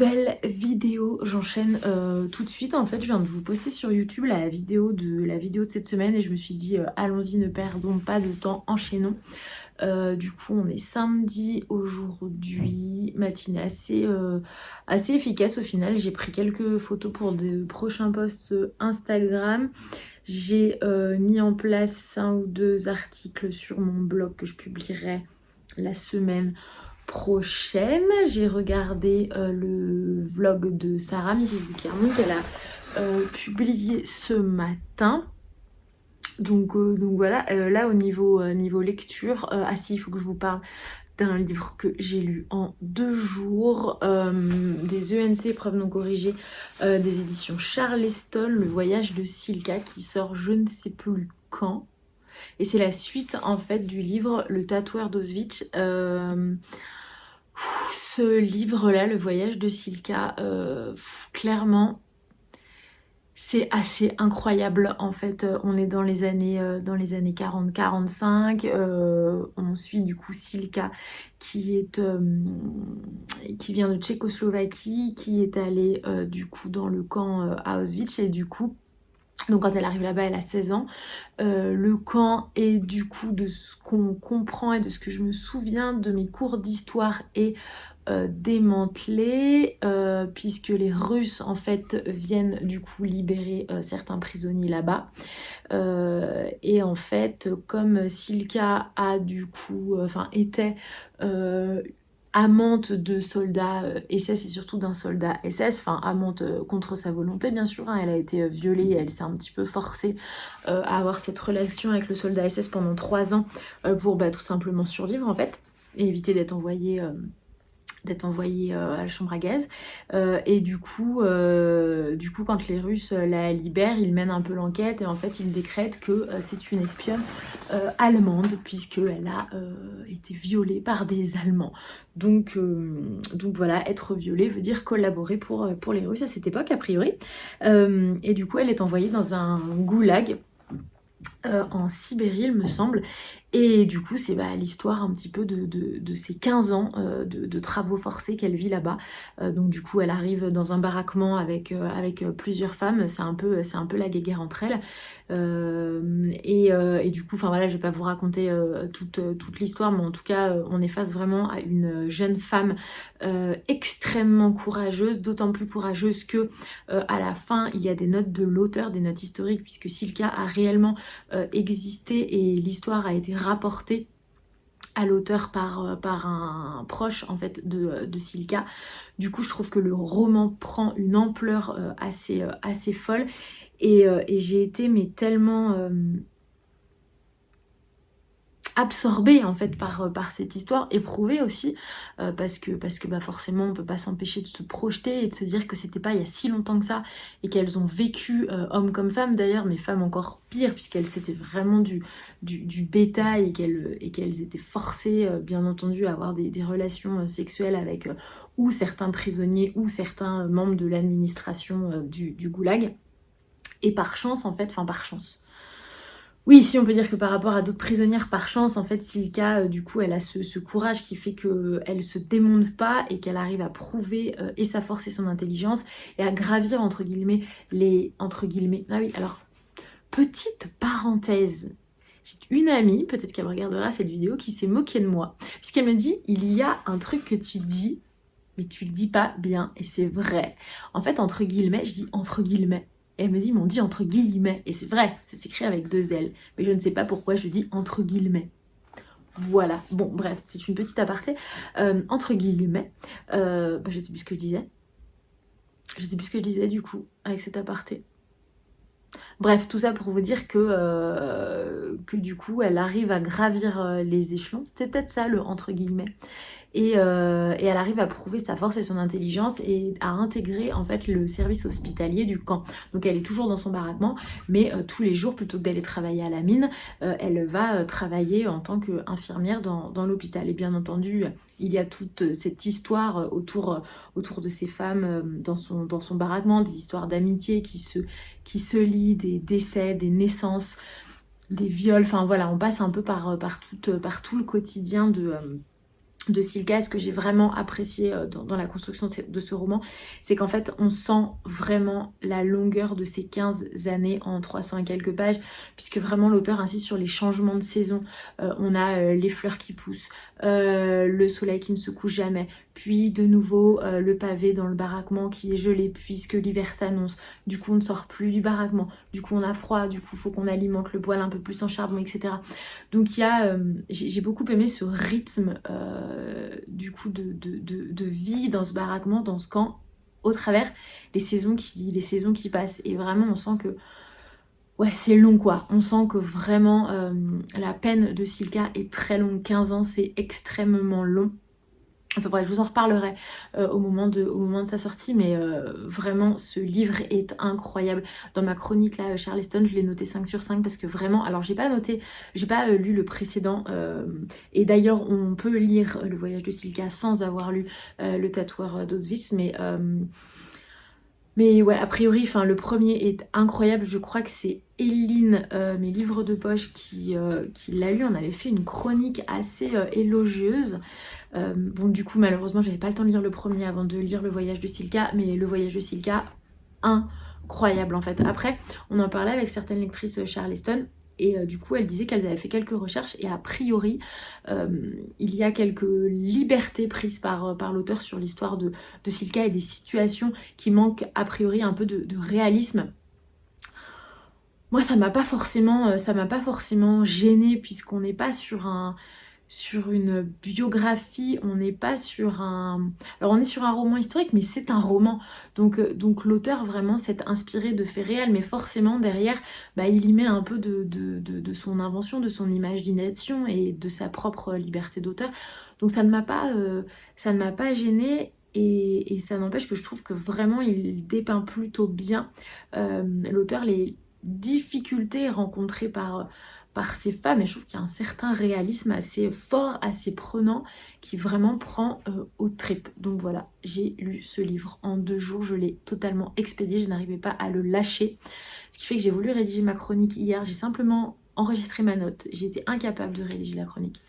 nouvelle vidéo, j'enchaîne tout de suite. En fait, je viens de vous poster sur YouTube la vidéo de cette semaine et je me suis dit allons-y, ne perdons pas de temps, enchaînons. Du coup, on est samedi aujourd'hui, matinée assez efficace au final. J'ai pris quelques photos pour de prochains posts Instagram. J'ai mis en place un ou deux articles sur mon blog que je publierai la semaine prochaine. J'ai regardé le vlog de Sarah, Mrs. Boucarmon, qu'elle a publié ce matin. Donc voilà, là au niveau lecture, ah si, il faut que je vous parle d'un livre que j'ai lu en 2 jours, des ENC, épreuves non corrigées, des éditions Charleston, Le voyage de Silka, qui sort je ne sais plus quand. Et c'est la suite en fait du livre Le tatoueur d'Auschwitz. Ce livre-là, Le voyage de Silka, clairement, c'est assez incroyable en fait. On est dans les années 40-45. On suit du coup Silka qui vient de Tchécoslovaquie, qui est allée du coup dans le camp à Auschwitz et du coup. Donc quand elle arrive là-bas, elle a 16 ans. Le camp est du coup, de ce qu'on comprend et de ce que je me souviens de mes cours d'histoire, est démantelé puisque les Russes en fait viennent du coup libérer certains prisonniers là-bas. Et en fait, comme Silka a du coup, était amante de soldats SS et surtout d'un soldat SS, amante contre sa volonté bien sûr, hein. Elle a été violée, elle s'est un petit peu forcée à avoir cette relation avec le soldat SS pendant 3 ans pour tout simplement survivre en fait et éviter d'être envoyée à la chambre à gaz. Et du coup, quand les Russes la libèrent, ils mènent un peu l'enquête et en fait, ils décrètent que c'est une espionne allemande puisqu'elle a été violée par des Allemands. Donc voilà, être violée veut dire collaborer pour les Russes à cette époque, a priori. Et du coup, elle est envoyée dans un goulag en Sibérie, il me semble. Et du coup, c'est l'histoire un petit peu de ces 15 ans de travaux forcés qu'elle vit là-bas. Donc du coup, elle arrive dans un baraquement avec plusieurs femmes. C'est un peu la guéguerre entre elles. Et du coup, voilà, je vais pas vous raconter toute l'histoire, mais en tout cas, on est face vraiment à une jeune femme extrêmement courageuse, d'autant plus courageuse que à la fin, il y a des notes de l'auteur, des notes historiques, puisque Silka a réellement existé et l'histoire a été rapportée à l'auteur par un proche en fait de Silka. Du coup, je trouve que le roman prend une ampleur assez folle et j'ai été tellement absorbée en fait par cette histoire, éprouvée aussi parce que forcément on peut pas s'empêcher de se projeter et de se dire que c'était pas il y a si longtemps que ça et qu'elles ont vécu, hommes comme femmes d'ailleurs, mais femmes encore pire puisqu'elles c'était vraiment du bétail et qu'elles étaient forcées bien entendu à avoir des relations sexuelles avec ou certains prisonniers ou certains membres de l'administration du goulag. Et par chance en fait, par chance, oui, si on peut dire que par rapport à d'autres prisonnières, par chance, en fait, Silka, du coup, elle a ce courage qui fait qu'elle se démonte pas et qu'elle arrive à prouver et sa force et son intelligence et à gravir, entre guillemets, Ah oui, alors, petite parenthèse. J'ai une amie, peut-être qu'elle regardera cette vidéo, qui s'est moquée de moi. Puisqu'elle me dit, il y a un truc que tu dis, mais tu le dis pas bien. Et c'est vrai. En fait, entre guillemets, je dis entre guillemets. Et elle me dit, mais on dit entre guillemets. Et c'est vrai, ça s'écrit avec 2 L. Mais je ne sais pas pourquoi je dis entre guillemets. Voilà. Bon, bref, c'est une petite aparté. Entre guillemets. Je sais plus ce que je disais. Je sais plus ce que je disais du coup, avec cet aparté. Bref, tout ça pour vous dire que du coup, elle arrive à gravir les échelons. C'était peut-être ça, le entre guillemets. Et elle arrive à prouver sa force et son intelligence et à intégrer en fait le service hospitalier du camp. Donc elle est toujours dans son baraquement, mais tous les jours, plutôt que d'aller travailler à la mine, elle va travailler en tant qu'infirmière dans l'hôpital. Et bien entendu, il y a toute cette histoire autour de ces femmes dans son baraquement, des histoires d'amitié qui se lient, des décès, des naissances, des viols. Enfin voilà, on passe un peu par tout le quotidien de Silka, ce que j'ai vraiment apprécié dans la construction de ce roman, c'est qu'en fait on sent vraiment la longueur de ces 15 années en 300 et quelques pages, puisque vraiment l'auteur insiste sur les changements de saison. On a les fleurs qui poussent, le soleil qui ne se couche jamais, puis de nouveau le pavé dans le baraquement qui est gelé puisque l'hiver s'annonce, du coup on ne sort plus du baraquement, du coup on a froid, du coup il faut qu'on alimente le poêle un peu plus en charbon, etc. Donc il y a, j'ai beaucoup aimé ce rythme du coup de vie dans ce baraquement, dans ce camp, au travers les saisons qui passent. Et vraiment on sent que ouais, c'est long quoi. On sent que vraiment la peine de Silka est très longue. 15 ans, c'est extrêmement long. Enfin bref, je vous en reparlerai au moment de sa sortie, mais vraiment ce livre est incroyable. Dans ma chronique là, Charleston, je l'ai noté 5 sur 5 parce que vraiment, alors j'ai pas lu le précédent, et d'ailleurs on peut lire Le Voyage de Silka sans avoir lu Le Tatoueur d'Auschwitz, mais ouais, a priori, enfin, le premier est incroyable. Je crois que c'est Eline, mes livres de poche, qui l'a lu. On avait fait une chronique assez élogieuse. Bon, du coup, malheureusement, j'avais pas le temps de lire le premier avant de lire Le Voyage de Silka. Mais Le Voyage de Silka, incroyable en fait. Après, on en parlait avec certaines lectrices Charleston. Et du coup, elle disait qu'elles avaient fait quelques recherches et a priori, il y a quelques libertés prises par l'auteur sur l'histoire de Silka et des situations qui manquent a priori un peu de réalisme. Moi, ça m'a pas forcément gênée puisqu'on n'est pas sur une biographie, on n'est pas sur un... Alors on est sur un roman historique, mais c'est un roman. Donc l'auteur vraiment s'est inspiré de faits réels, mais forcément derrière, il y met un peu de son invention, de son imagination et de sa propre liberté d'auteur. Donc ça ne m'a pas gênée. Et ça n'empêche que je trouve que vraiment il dépeint plutôt bien l'auteur les difficultés rencontrées par ces femmes, et je trouve qu'il y a un certain réalisme assez fort, assez prenant, qui vraiment prend aux tripes. Donc voilà, j'ai lu ce livre en 2 jours, je l'ai totalement expédié, je n'arrivais pas à le lâcher, ce qui fait que j'ai voulu rédiger ma chronique hier, j'ai simplement enregistré ma note, j'ai été incapable de rédiger la chronique.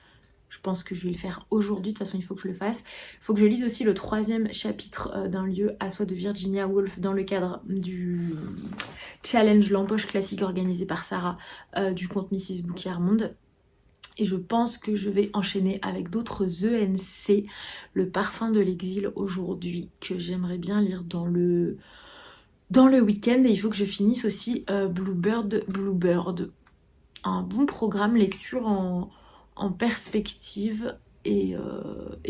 Je pense que je vais le faire aujourd'hui, de toute façon il faut que je le fasse. Il faut que je lise aussi le 3e chapitre d'un lieu à soi de Virginia Woolf dans le cadre du challenge L'Empoche classique organisé par Sarah du compte Mrs. Bouquier-Monde. Et je pense que je vais enchaîner avec d'autres ENC, Le Parfum de l'exil aujourd'hui, que j'aimerais bien lire dans le week-end. Et il faut que je finisse aussi Bluebird. Un bon programme lecture en perspective et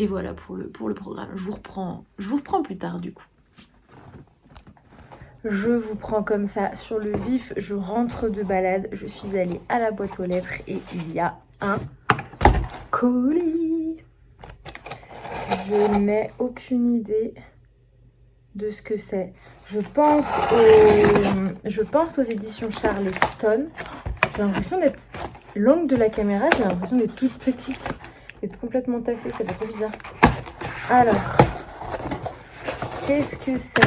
voilà pour le programme. Je vous reprends plus tard du coup. Je vous prends comme ça sur le vif, je rentre de balade, je suis allée à la boîte aux lettres et il y a un colis. Je n'ai aucune idée de ce que c'est. Je pense aux éditions Charleston. J'ai l'impression d'être... L'angle de la caméra, j'ai l'impression d'être toute petite, d'être complètement tassée, c'est pas trop bizarre. Alors, qu'est-ce que c'est?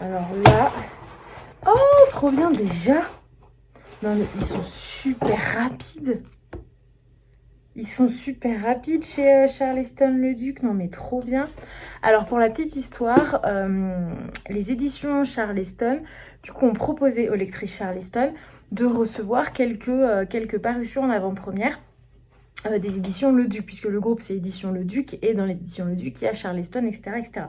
Alors là... Oh, trop bien déjà! Non mais ils sont super rapides. Ils sont super rapides chez Charleston le Duc. Non mais trop bien. Alors pour la petite histoire, les éditions Charleston, du coup, ont proposé aux lectrices Charleston de recevoir quelques parutions en avant-première des éditions Le Duc, puisque le groupe c'est édition Le Duc, et dans les éditions Le Duc, il y a Charleston, etc. etc.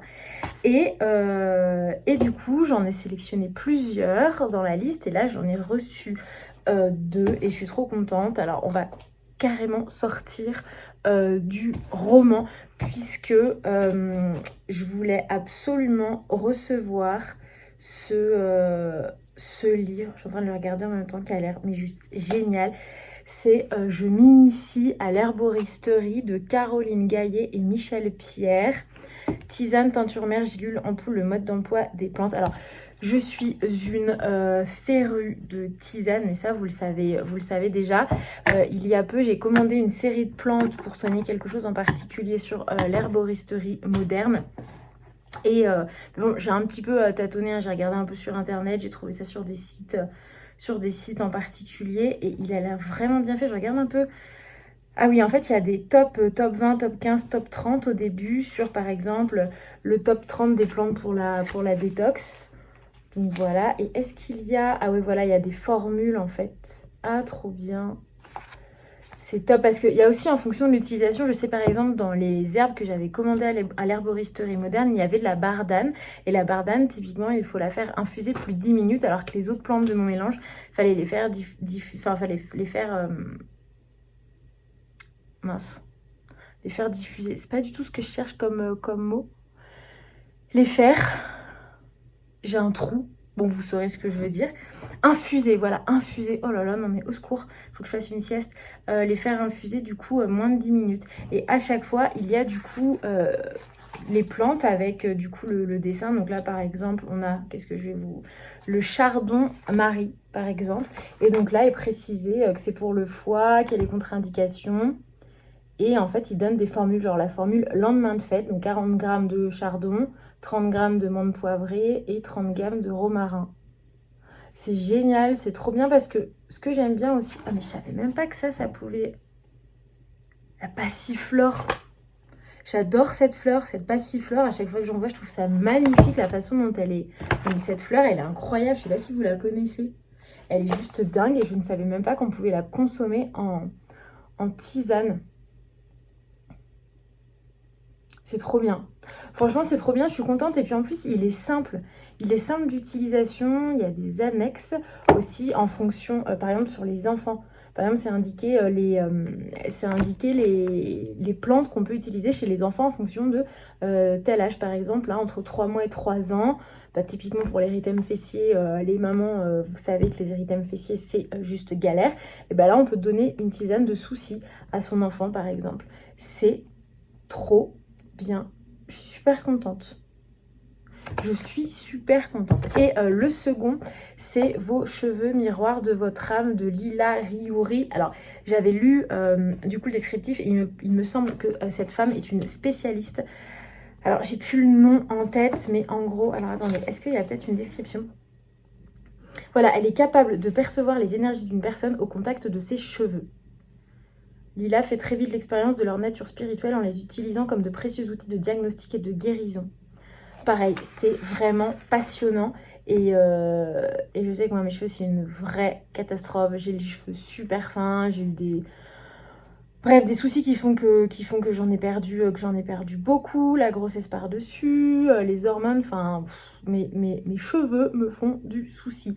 Et du coup, j'en ai sélectionné plusieurs dans la liste, et là, j'en ai reçu 2, et je suis trop contente. Alors, on va carrément sortir du roman, puisque je voulais absolument recevoir ce livre. Je suis en train de le regarder en même temps, qui a l'air mais juste génial. C'est Je m'initie à l'herboristerie de Caroline Gaillet et Michel Pierre. Tisane, teinture mère, gélule, ampoule, le mode d'emploi des plantes. Alors, je suis une férue de tisane, mais ça, vous le savez déjà. Il y a peu, j'ai commandé une série de plantes pour soigner quelque chose en particulier sur l'herboristerie moderne. Et bon, j'ai un petit peu tâtonné, hein, j'ai regardé un peu sur internet, j'ai trouvé ça sur des sites en particulier, et il a l'air vraiment bien fait. Je regarde un peu Ah oui, en fait, il y a des top 20, top 15, top 30 au début sur, par exemple, le top 30 des plantes pour la détox. Donc voilà. Et est-ce qu'il y a... Ah oui, voilà, il y a des formules, en fait. Ah, trop bien. C'est top parce qu'il y a aussi en fonction de l'utilisation, je sais par exemple dans les herbes que j'avais commandées à l'herboristerie moderne, il y avait de la bardane. Et la bardane, typiquement, il faut la faire infuser plus de 10 minutes alors que les autres plantes de mon mélange, il fallait les faire, fallait les faire mince, les faire diffuser. C'est pas du tout ce que je cherche comme mot. Les faire, j'ai un trou. Bon, vous saurez ce que je veux dire. Infuser, voilà, infuser. Oh là là, non mais au secours, faut que je fasse une sieste. Les faire infuser du coup moins de 10 minutes. Et à chaque fois, il y a du coup les plantes avec du coup le dessin. Donc là, par exemple, on a, qu'est-ce que je vais vous... Le chardon-marie, par exemple. Et donc là, il est précisé que c'est pour le foie, qu'il y a les contre-indications. Et en fait, il donne des formules, genre la formule lendemain de fête, donc 40 grammes de chardon, 30 grammes de menthe poivrée et 30 grammes de romarin. C'est génial, c'est trop bien parce que ce que j'aime bien aussi... Ah mais je savais même pas que ça pouvait... La passiflore. J'adore cette fleur, cette passiflore. À chaque fois que j'en vois, je trouve ça magnifique la façon dont elle est. Mais cette fleur, elle est incroyable. Je sais pas si vous la connaissez. Elle est juste dingue et je ne savais même pas qu'on pouvait la consommer en tisane. C'est trop bien. Franchement, c'est trop bien, je suis contente. Et puis en plus, il est simple. Il est simple d'utilisation. Il y a des annexes aussi en fonction, par exemple, sur les enfants. Par exemple, c'est indiqué les plantes qu'on peut utiliser chez les enfants en fonction de tel âge. Par exemple, là, entre 3 mois et 3 ans, bah, typiquement pour l'érythème fessier, les mamans, vous savez que les érythèmes fessiers, c'est juste galère. Et bah là, on peut donner une tisane de souci à son enfant, par exemple. C'est trop bien. Je suis super contente. Je suis super contente. Et le second, c'est Vos cheveux miroirs de votre âme de Lila Riouri. Alors, j'avais lu du coup le descriptif et il me semble que cette femme est une spécialiste. Alors, j'ai plus le nom en tête, mais en gros... Alors, attendez, est-ce qu'il y a peut-être une description? Voilà, elle est capable de percevoir les énergies d'une personne au contact de ses cheveux. Lila fait très vite l'expérience de leur nature spirituelle en les utilisant comme de précieux outils de diagnostic et de guérison. Pareil, c'est vraiment passionnant et je sais que moi mes cheveux c'est une vraie catastrophe. J'ai les cheveux super fins, j'ai eu des soucis qui font que j'en ai perdu beaucoup, la grossesse par-dessus, les hormones, enfin mes cheveux me font du souci.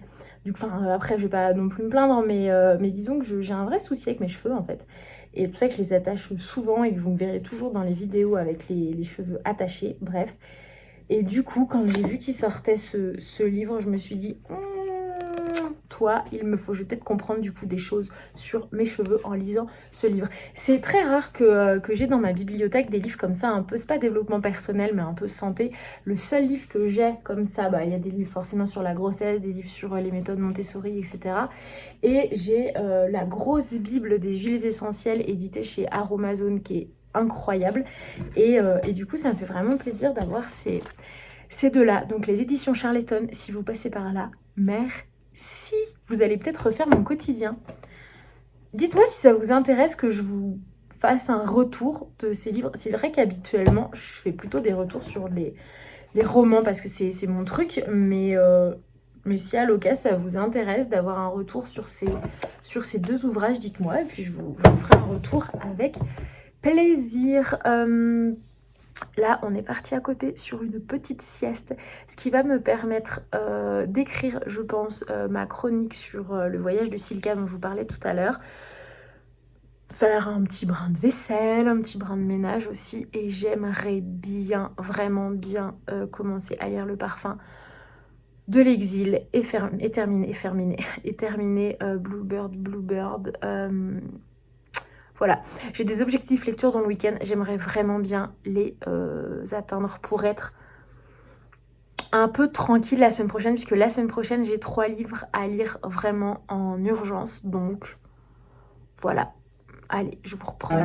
Après je vais pas non plus me plaindre, mais disons que j'ai un vrai souci avec mes cheveux en fait. Et c'est pour ça que je les attache souvent et que vous me verrez toujours dans les vidéos avec les cheveux attachés, bref. Et du coup, quand j'ai vu qu'il sortait ce livre, je me suis dit, toi, je vais peut-être comprendre du coup des choses sur mes cheveux en lisant ce livre. C'est très rare que j'ai dans ma bibliothèque des livres comme ça, un peu, c'est pas développement personnel, mais un peu santé. Le seul livre que j'ai comme ça, il y a des livres forcément sur la grossesse, des livres sur les méthodes Montessori, etc. Et j'ai la grosse bible des huiles essentielles éditée chez Aromazone qui est incroyable et du coup ça me fait vraiment plaisir d'avoir ces deux-là. Donc les éditions Charleston, si vous passez par là, merci. Vous allez peut-être refaire mon quotidien. Dites-moi si ça vous intéresse que je vous fasse un retour de ces livres. C'est vrai qu'habituellement je fais plutôt des retours sur les romans parce que c'est mon truc, mais si à l'occasion ça vous intéresse d'avoir un retour sur ces deux ouvrages, dites-moi et puis je vous ferai un retour avec plaisir. Là, on est parti à côté sur une petite sieste, ce qui va me permettre d'écrire, je pense, ma chronique sur le voyage de Silka dont je vous parlais tout à l'heure. Faire un petit brin de vaisselle, un petit brin de ménage aussi. Et j'aimerais bien, vraiment bien commencer à lire Le Parfum de l'exil et terminer Bluebird. Voilà, j'ai des objectifs lecture dans le week-end. J'aimerais vraiment bien les atteindre pour être un peu tranquille la semaine prochaine, puisque la semaine prochaine, j'ai 3 livres à lire vraiment en urgence. Donc, voilà. Allez, je vous reprends.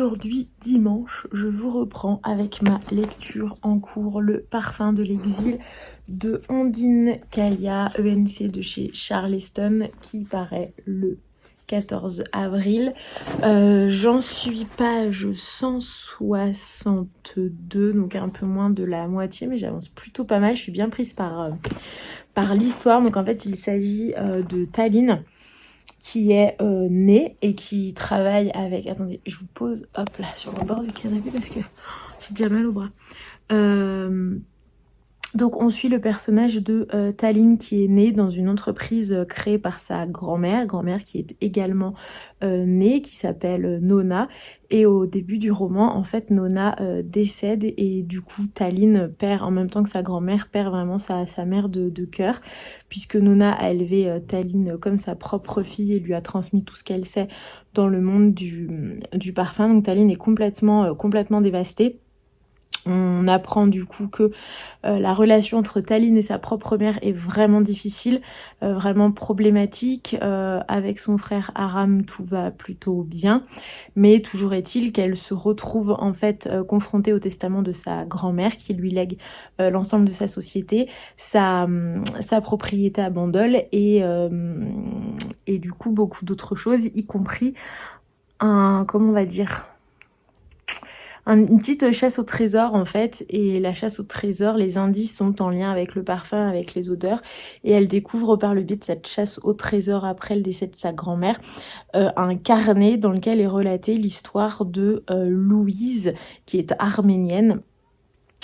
Aujourd'hui, dimanche, je vous reprends avec ma lecture en cours, Le parfum de l'exil de Ondine Callia, ENC de chez Charleston, qui paraît le 14 avril. J'en suis page 162, donc un peu moins de la moitié, mais j'avance plutôt pas mal. Je suis bien prise par l'histoire. Donc en fait, il s'agit de Tallinn, qui est née et qui travaille avec... Attendez, je vous pose, hop là, sur le bord du canapé parce que j'ai déjà mal au bras. Donc on suit le personnage de Tallinn qui est née dans une entreprise créée par sa grand-mère qui est également née, qui s'appelle Nona. Et au début du roman, en fait, Nona décède et du coup Tallinn perd, en même temps que sa grand-mère, perd vraiment sa mère de cœur, puisque Nona a élevé Tallinn comme sa propre fille et lui a transmis tout ce qu'elle sait dans le monde du parfum. Donc Tallinn est complètement dévastée. On apprend du coup que la relation entre Tallinn et sa propre mère est vraiment difficile, vraiment problématique. Avec son frère Aram, tout va plutôt bien, mais toujours est-il qu'elle se retrouve en fait confrontée au testament de sa grand-mère qui lui lègue l'ensemble de sa société, sa propriété à Bandol et du coup beaucoup d'autres choses, y compris comment on va dire, une petite chasse au trésor en fait. Et la chasse au trésor, les indices sont en lien avec le parfum, avec les odeurs, et elle découvre par le biais de cette chasse au trésor, après le décès de sa grand-mère, un carnet dans lequel est relatée l'histoire de Louise, qui est arménienne.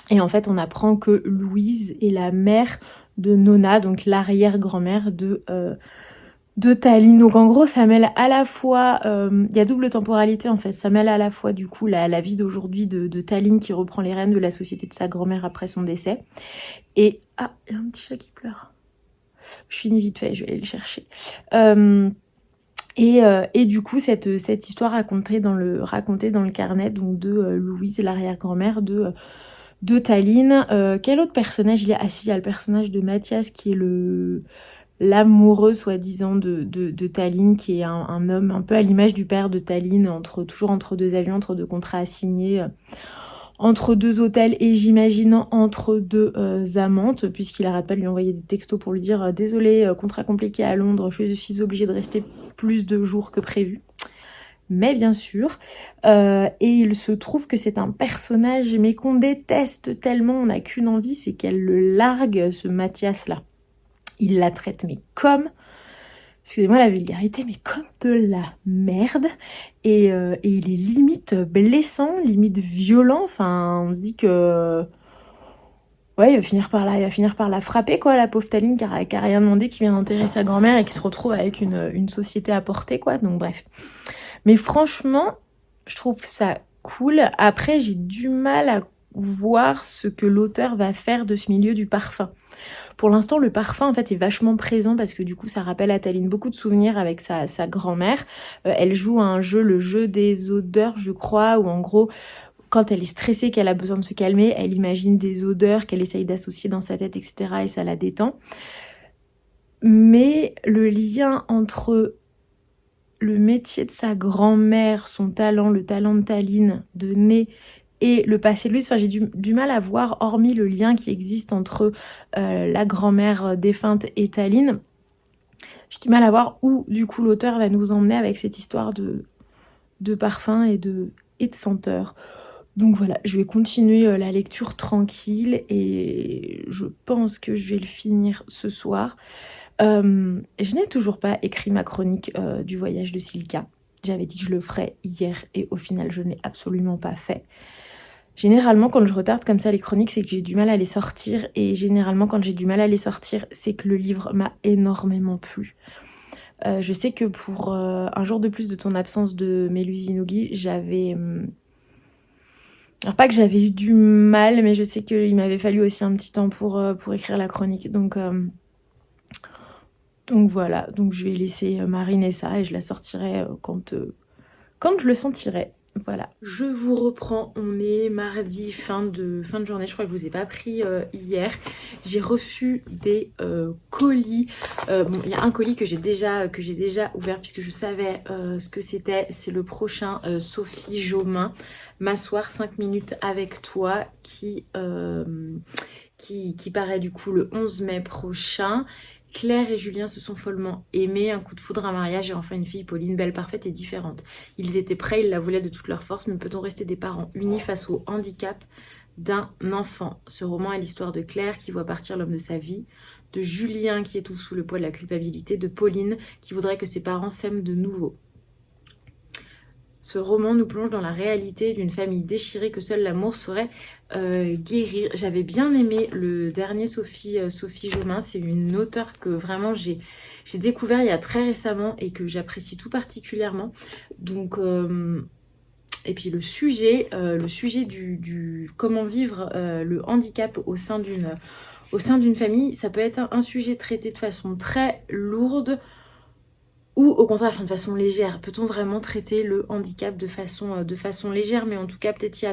Et en fait on apprend que Louise est la mère de Nona, donc l'arrière-grand-mère de Tallinn. Donc en gros ça mêle à la fois, il y a double temporalité en fait, ça mêle à la fois du coup la vie d'aujourd'hui de Tallinn qui reprend les rênes de la société de sa grand-mère après son décès. Et ah, il y a un petit chat qui pleure, je finis vite fait, je vais aller le chercher. Et du coup cette histoire racontée dans le carnet donc de Louise, l'arrière-grand-mère de Tallinn. Quel autre personnage il y a? Ah si, il y a le personnage de Mathias qui est l'amoureux soi-disant de Tallinn, qui est un homme un peu à l'image du père de Tallinn, toujours entre deux avions, entre deux contrats assignés, entre deux hôtels et j'imagine entre deux amantes, puisqu'il arrête pas de lui envoyer des textos pour lui dire désolé, contrat compliqué à Londres, je suis obligée de rester plus de jours que prévu. Mais bien sûr, et il se trouve que c'est un personnage mais qu'on déteste tellement, on n'a qu'une envie, c'est qu'elle le largue, ce Mathias là. Il la traite mais comme, excusez-moi la vulgarité, mais comme de la merde. Et il est limite blessant, limite violent. Enfin, on se dit que... ouais, il va finir par la frapper, quoi, la pauvre Tallinn qui a rien demandé, qui vient d'enterrer sa grand-mère et qui se retrouve avec une société à porter, quoi. Donc bref. Mais franchement, je trouve ça cool. Après, j'ai du mal à voir ce que l'auteur va faire de ce milieu du parfum. Pour l'instant, le parfum, en fait, est vachement présent parce que du coup, ça rappelle à Tallinn beaucoup de souvenirs avec sa grand-mère. Elle joue à un jeu, le jeu des odeurs, je crois, où en gros, quand elle est stressée, qu'elle a besoin de se calmer, elle imagine des odeurs qu'elle essaye d'associer dans sa tête, etc. et ça la détend. Mais le lien entre le métier de sa grand-mère, son talent, le talent de Tallinn, de nez, et le passé de Louise, enfin, j'ai du mal à voir, hormis le lien qui existe entre la grand-mère défunte et Tallinn, j'ai du mal à voir où du coup l'auteur va nous emmener avec cette histoire de parfum et de senteur. Donc voilà, je vais continuer la lecture tranquille et je pense que je vais le finir ce soir. Je n'ai toujours pas écrit ma chronique du voyage de Silka. J'avais dit que je le ferais hier et au final je ne l'ai absolument pas fait. Généralement quand je retarde comme ça les chroniques, c'est que j'ai du mal à les sortir, et généralement quand j'ai du mal à les sortir, c'est que le livre m'a énormément plu. Je sais que pour Un jour de plus de ton absence de Mélusine, j'avais... alors pas que j'avais eu du mal, mais je sais qu'il m'avait fallu aussi un petit temps pour écrire la chronique. Donc voilà, donc je vais laisser mariner ça et je la sortirai quand je le sentirai. Voilà, je vous reprends, on est mardi, fin de journée, je crois que je vous ai pas pris hier. J'ai reçu des colis. Bon, il y a un colis que j'ai déjà ouvert puisque je savais ce que c'était. C'est le prochain Sophie Jomain, M'asseoir 5 minutes avec toi, qui paraît du coup le 11 mai prochain. Claire et Julien se sont follement aimés, un coup de foudre, un mariage et enfin une fille, Pauline, belle, parfaite et différente. Ils étaient prêts, ils la voulaient de toute leur force, mais peut-on rester des parents unis face au handicap d'un enfant? Ce roman est l'histoire de Claire qui voit partir l'homme de sa vie, de Julien qui étouffe sous le poids de la culpabilité, de Pauline qui voudrait que ses parents s'aiment de nouveau. Ce roman nous plonge dans la réalité d'une famille déchirée que seul l'amour saurait guérir. J'avais bien aimé le dernier Sophie Jomain. C'est une auteure que vraiment j'ai découvert il y a très récemment et que j'apprécie tout particulièrement. Donc, et puis le sujet du comment vivre le handicap au sein d'une famille, ça peut être un sujet traité de façon très lourde, ou au contraire, de façon légère. Peut-on vraiment traiter le handicap de façon légère? Mais en tout cas, peut-être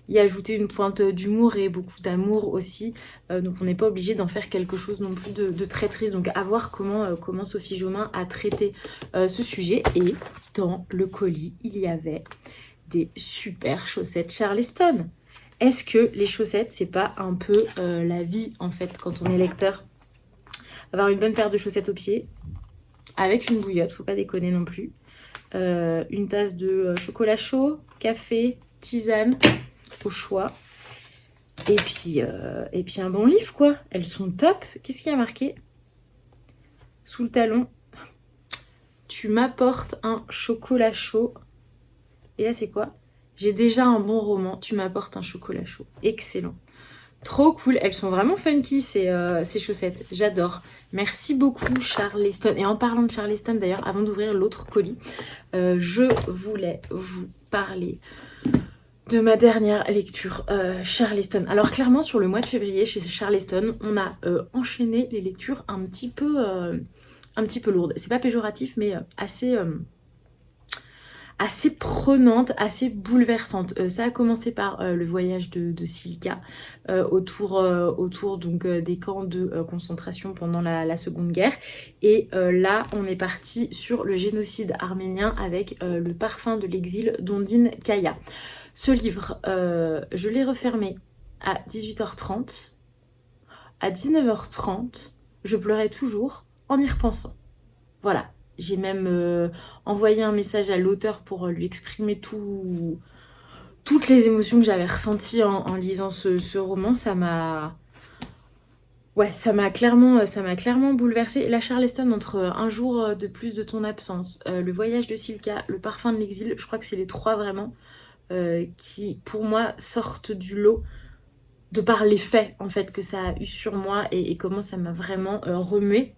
y ajouter une pointe d'humour et beaucoup d'amour aussi. Donc on n'est pas obligé d'en faire quelque chose non plus de très triste. Donc à voir comment Sophie Jomain a traité ce sujet. Et dans le colis, il y avait des super chaussettes Charleston. Est-ce que les chaussettes, c'est pas un peu la vie en fait quand on est lecteur? Avoir une bonne paire de chaussettes aux pieds, avec une bouillotte, faut pas déconner non plus. Une tasse de chocolat chaud, café, tisane, au choix. Et puis un bon livre, quoi. Elles sont top. Qu'est-ce qu'il y a marqué? Sous le talon, tu m'apportes un chocolat chaud. Et là, c'est quoi? J'ai déjà un bon roman, tu m'apportes un chocolat chaud. Excellent. Trop cool, elles sont vraiment funky ces chaussettes, j'adore. Merci beaucoup Charleston. Et en parlant de Charleston d'ailleurs, avant d'ouvrir l'autre colis, je voulais vous parler de ma dernière lecture, Charleston. Alors clairement sur le mois de février chez Charleston, on a enchaîné les lectures un petit peu lourdes. C'est pas péjoratif mais assez prenante, assez bouleversante. Ça a commencé par le voyage de Silka autour donc des camps de concentration pendant la Seconde Guerre. Et là, on est parti sur le génocide arménien avec le parfum de l'exil d'Ondine Kaya. Ce livre, je l'ai refermé à 18h30. À 19h30, je pleurais toujours en y repensant. Voilà. J'ai même envoyé un message à l'auteur pour lui exprimer toutes les émotions que j'avais ressenties en lisant ce roman. Ça m'a clairement bouleversée. La Charleston, entre un jour de plus de ton absence, le voyage de Silka, le parfum de l'exil, je crois que c'est les trois vraiment qui, pour moi, sortent du lot de par les faits en fait que ça a eu sur moi et comment ça m'a vraiment remué.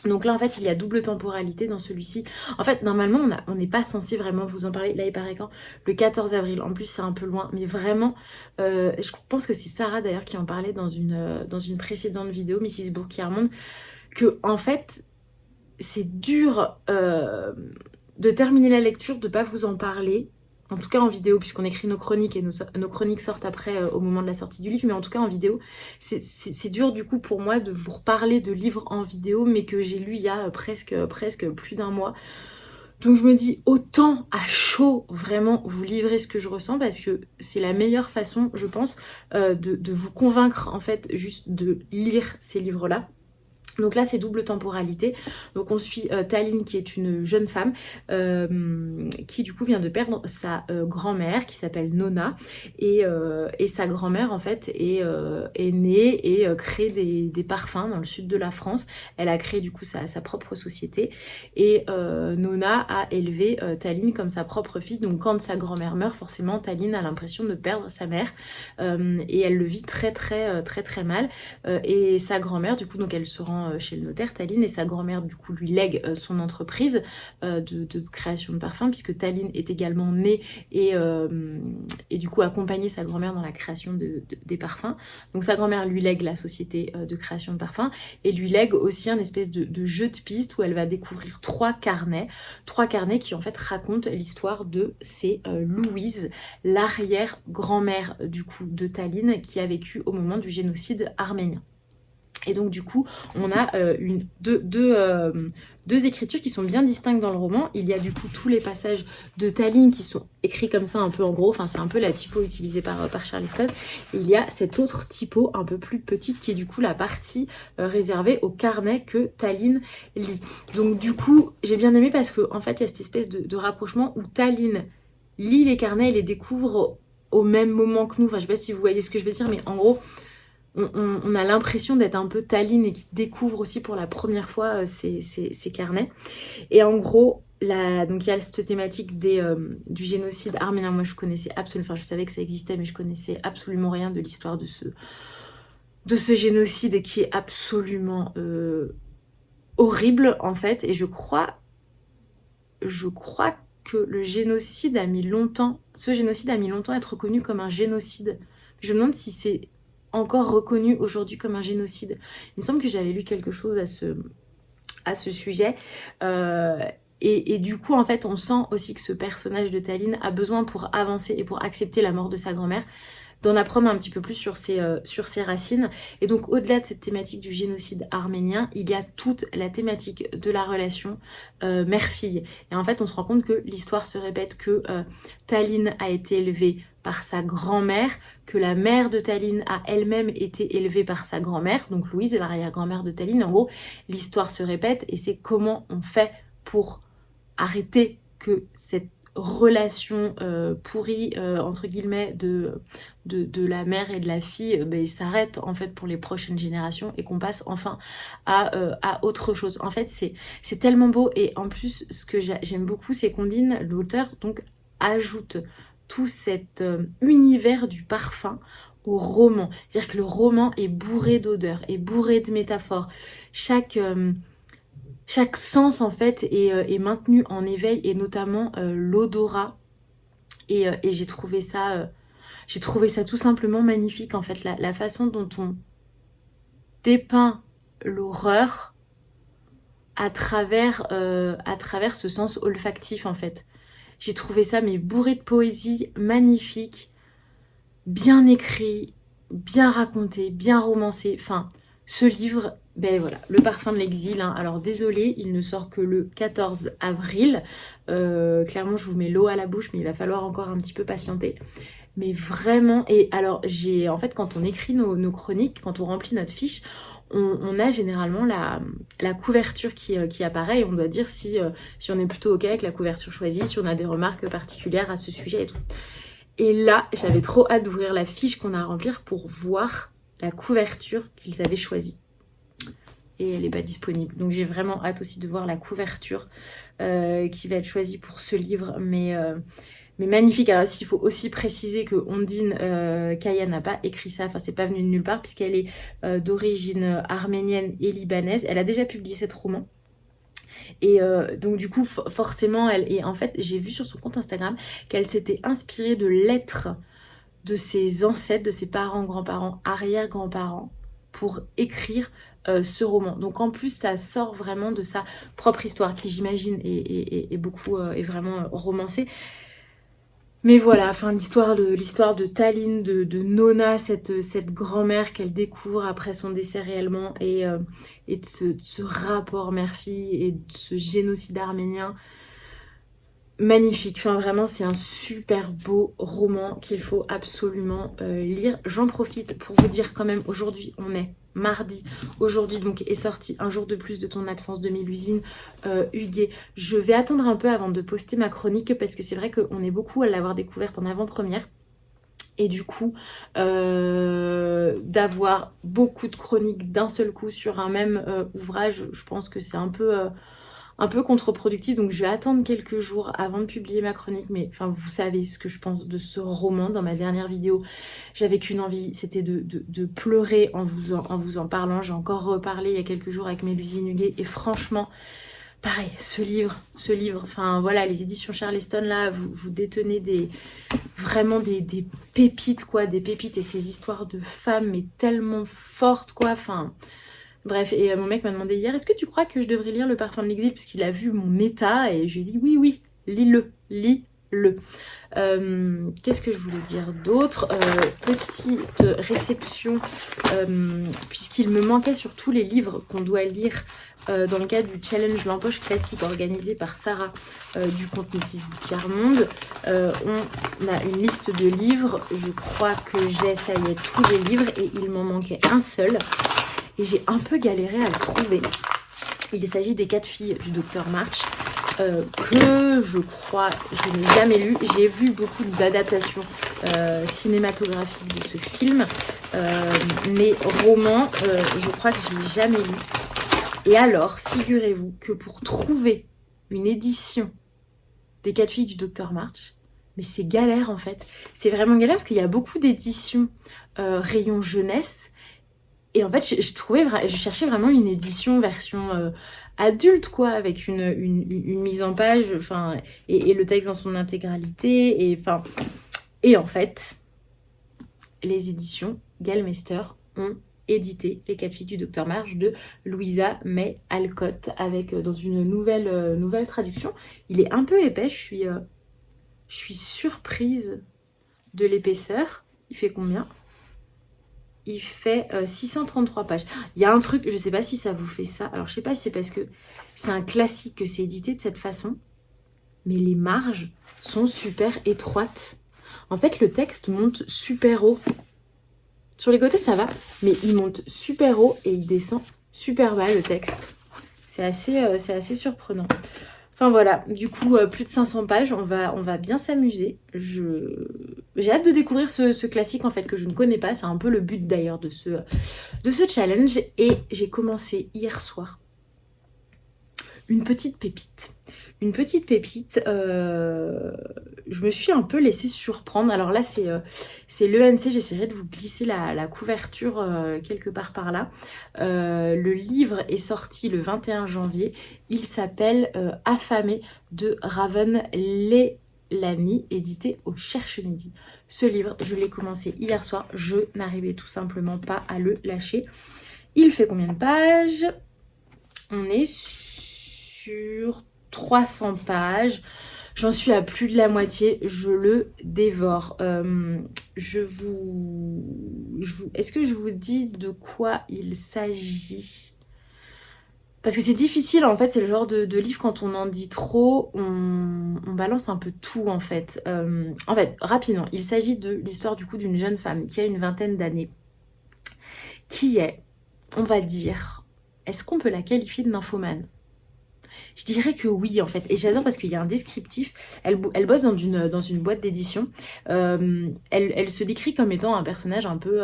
Donc là en fait il y a double temporalité dans celui-ci. En fait normalement on n'est pas censé vraiment vous en parler. Là il paraît quand? Le 14 avril. En plus c'est un peu loin. Mais vraiment je pense que c'est Sarah d'ailleurs qui en parlait dans une précédente vidéo, Mrs. Bourki-Armand, que en fait c'est dur de terminer la lecture, de pas vous en parler. En tout cas en vidéo, puisqu'on écrit nos chroniques et nos chroniques sortent après au moment de la sortie du livre, mais en tout cas en vidéo, c'est dur du coup pour moi de vous reparler de livres en vidéo, mais que j'ai lu il y a presque plus d'un mois. Donc je me dis, autant à chaud vraiment vous livrer ce que je ressens, parce que c'est la meilleure façon, je pense, de vous convaincre en fait juste de lire ces livres-là. Donc là c'est double temporalité. Donc on suit Taline qui est une jeune femme qui du coup vient de perdre sa grand-mère qui s'appelle Nona, et sa grand-mère en fait est née et crée des parfums dans le sud de la France. Elle a créé du coup sa propre société, et Nona a élevé Taline comme sa propre fille. Donc quand sa grand-mère meurt, forcément Taline a l'impression de perdre sa mère et elle le vit très mal, et sa grand-mère du coup donc elle se rend ans chez le notaire, Taline, et sa grand-mère du coup lui lègue son entreprise de création de parfums, puisque Taline est également née et du coup accompagné sa grand-mère dans la création des parfums. Donc sa grand-mère lui lègue la société de création de parfums et lui lègue aussi un espèce de jeu de piste où elle va découvrir trois carnets qui en fait racontent l'histoire de Louise, l'arrière-grand-mère du coup de Taline, qui a vécu au moment du génocide arménien. Et donc du coup, on a deux écritures qui sont bien distinctes dans le roman. Il y a du coup tous les passages de Taline qui sont écrits comme ça un peu en gros, enfin c'est un peu la typo utilisée par Charleston. Et il y a cette autre typo un peu plus petite qui est du coup la partie réservée au carnet que Taline lit. Donc du coup, j'ai bien aimé parce qu'en fait, il y a cette espèce de rapprochement où Taline lit les carnets et les découvre au même moment que nous. Enfin, je sais pas si vous voyez ce que je veux dire, mais en gros, on a l'impression d'être un peu Taline et qui découvre aussi pour la première fois ces carnets. Et en gros, donc il y a cette thématique du génocide arménien. Moi, je connaissais absolument, enfin je savais que ça existait, mais je connaissais absolument rien de l'histoire de ce génocide qui est absolument horrible en fait. Et je crois que ce génocide a mis longtemps à être reconnu comme un génocide. Je me demande si c'est encore reconnu aujourd'hui comme un génocide. Il me semble que j'avais lu quelque chose à ce sujet. Et du coup, en fait, on sent aussi que ce personnage de Taline a besoin pour avancer et pour accepter la mort de sa grand-mère, d'en apprendre un petit peu plus sur ses racines. Et donc, au-delà de cette thématique du génocide arménien, il y a toute la thématique de la relation mère-fille. Et en fait, on se rend compte que l'histoire se répète, que Taline a été élevée par sa grand-mère, que la mère de Taline a elle-même été élevée par sa grand-mère, donc Louise est l'arrière-grand-mère de Taline. En gros, l'histoire se répète et c'est comment on fait pour arrêter que cette relation pourrie, entre guillemets, de la mère et de la fille s'arrête en fait pour les prochaines générations et qu'on passe enfin à autre chose. En fait, c'est tellement beau, et en plus, ce que j'aime beaucoup, c'est qu'Ondine, l'auteur, donc ajoute tout cet univers du parfum au roman. C'est-à-dire que le roman est bourré d'odeurs, est bourré de métaphores. Chaque sens en fait est maintenu en éveil, et notamment l'odorat. Et j'ai trouvé ça tout simplement magnifique en fait. La façon dont on dépeint l'horreur à travers ce sens olfactif en fait. J'ai trouvé ça mais bourré de poésie, magnifique, bien écrit, bien raconté, bien romancé. Enfin, ce livre, ben voilà, Le parfum de l'exil. Hein. Alors désolé, il ne sort que le 14 avril. Clairement, je vous mets l'eau à la bouche, mais il va falloir encore un petit peu patienter. Mais vraiment, et alors en fait, quand on écrit nos chroniques, quand on remplit notre fiche, on a généralement la couverture qui apparaît, et on doit dire si on est plutôt ok avec la couverture choisie, si on a des remarques particulières à ce sujet et tout. Et là, j'avais trop hâte d'ouvrir la fiche qu'on a à remplir pour voir la couverture qu'ils avaient choisie. Et elle n'est pas disponible. Donc j'ai vraiment hâte aussi de voir la couverture qui va être choisie pour ce livre. Mais magnifique. Alors il faut aussi préciser que Ondine Kaya n'a pas écrit ça. Enfin, c'est pas venu de nulle part, puisqu'elle est d'origine arménienne et libanaise. Elle a déjà publié cette roman. Et donc du coup forcément en fait j'ai vu sur son compte Instagram qu'elle s'était inspirée de lettres de ses ancêtres, de ses parents, grands-parents, arrière-grands-parents pour écrire ce roman. Donc en plus ça sort vraiment de sa propre histoire qui j'imagine est beaucoup est vraiment romancée. Mais voilà, enfin l'histoire de Taline, de Nona, cette grand-mère qu'elle découvre après son décès réellement, et de ce rapport mère-fille et de ce génocide arménien. Magnifique, enfin vraiment c'est un super beau roman qu'il faut absolument lire. J'en profite pour vous dire quand même, aujourd'hui on est mardi, aujourd'hui donc est sorti Un jour de plus de ton absence de Mélusine Huguet. Je vais attendre un peu avant de poster ma chronique, parce que c'est vrai qu'on est beaucoup à l'avoir découverte en avant-première. Et du coup, d'avoir beaucoup de chroniques d'un seul coup sur un même ouvrage, je pense que c'est un peu un peu contre-productif, donc je vais attendre quelques jours avant de publier ma chronique, mais enfin vous savez ce que je pense de ce roman. Dans ma dernière vidéo, j'avais qu'une envie, c'était de pleurer en vous en parlant. J'ai encore reparlé il y a quelques jours avec Mélusine Huguet, et franchement, pareil, ce livre, enfin voilà, les éditions Charleston, là, vous détenez vraiment des pépites, quoi, des pépites, et ces histoires de femmes, mais tellement fortes, quoi, enfin... Bref, et mon mec m'a demandé hier, est-ce que tu crois que je devrais lire Le Parfum de l'exil? Parce qu'il a vu mon état, et je lui ai dit, oui, oui, lis-le. Qu'est-ce que je voulais dire d'autre? Petite réception, puisqu'il me manquait sur tous les livres qu'on doit lire dans le cadre du challenge L'Empoche classique organisé par Sarah du compte Mrs. Boutière-Monde. On a une liste de livres, je crois que j'ai, ça y est, tous les livres, et il m'en manquait un seul. Et j'ai un peu galéré à le trouver. Il s'agit des 4 filles du Docteur March, que je crois, je n'ai jamais lu. J'ai vu beaucoup d'adaptations cinématographiques de ce film, mais roman, je crois que je ne l'ai jamais lu. Et alors, figurez-vous que pour trouver une édition des 4 filles du Docteur March, mais c'est galère en fait. C'est vraiment galère parce qu'il y a beaucoup d'éditions rayon jeunesse. Et en fait, je cherchais vraiment une édition version adulte, quoi, avec une mise en page, enfin, et le texte dans son intégralité, et en fait, les éditions Gallmeister ont édité Les 4 filles du Docteur March de Louisa May Alcott, avec dans une nouvelle traduction. Il est un peu épais, je suis surprise de l'épaisseur. Il fait combien ? Il fait 633 pages. Il y a un truc, je sais pas si ça vous fait ça. Alors, je sais pas si c'est parce que c'est un classique que c'est édité de cette façon. Mais les marges sont super étroites. En fait, le texte monte super haut. Sur les côtés, ça va. Mais il monte super haut et il descend super bas, le texte. C'est assez surprenant. Enfin voilà, du coup, plus de 500 pages, on va bien s'amuser. J'ai hâte de découvrir ce classique en fait que je ne connais pas. C'est un peu le but d'ailleurs de ce challenge. Et j'ai commencé hier soir une petite pépite. Je me suis un peu laissée surprendre. Alors là, c'est l'ENC. J'essaierai de vous glisser la couverture quelque part par là. Le livre est sorti le 21 janvier. Il s'appelle Affamé de Raven Leilani, édité au Cherche-Midi. Ce livre, je l'ai commencé hier soir. Je n'arrivais tout simplement pas à le lâcher. Il fait combien de pages? On est sur 300 pages. J'en suis à plus de la moitié. Je le dévore. Est-ce que je vous dis de quoi il s'agit? Parce que c'est difficile, en fait, c'est le genre de livre, quand on en dit trop, on balance un peu tout, en fait. En fait, rapidement, il s'agit de l'histoire, du coup, d'une jeune femme qui a une vingtaine d'années, qui est, on va dire, est-ce qu'on peut la qualifier de nymphomane? Je dirais que oui, en fait. Et j'adore parce qu'il y a un descriptif. Elle bosse dans une boîte d'édition. Elle se décrit comme étant un personnage un peu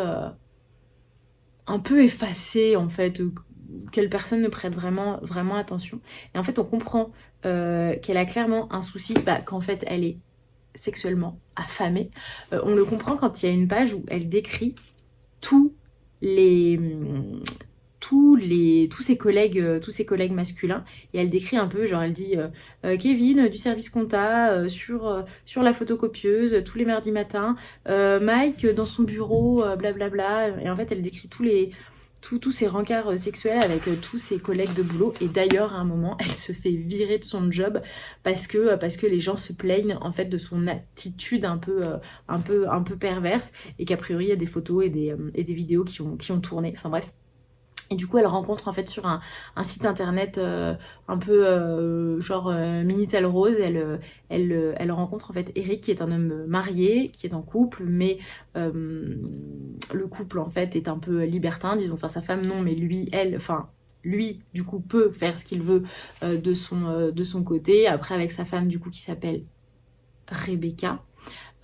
effacé, en fait, auquel personne ne prête vraiment attention. Et en fait, on comprend qu'elle a clairement un souci, qu'en fait, elle est sexuellement affamée. On le comprend quand il y a une page où elle décrit tous ses collègues masculins, et elle décrit un peu, genre elle dit Kevin du service compta sur la photocopieuse tous les mardis matins, Mike dans son bureau, blablabla, et en fait elle décrit tous ses rencarts sexuels avec tous ses collègues de boulot. Et d'ailleurs, à un moment, elle se fait virer de son job parce que les gens se plaignent en fait de son attitude un peu perverse, et qu'a priori il y a des photos et des vidéos qui ont tourné. Enfin bref. Et du coup, elle rencontre en fait sur un site internet un peu Minitel Rose, elle rencontre en fait Eric, qui est un homme marié, qui est en couple, mais le couple en fait est un peu libertin, disons, enfin sa femme non, mais lui, du coup, peut faire ce qu'il veut de son côté. Après, avec sa femme, du coup, qui s'appelle Rebecca.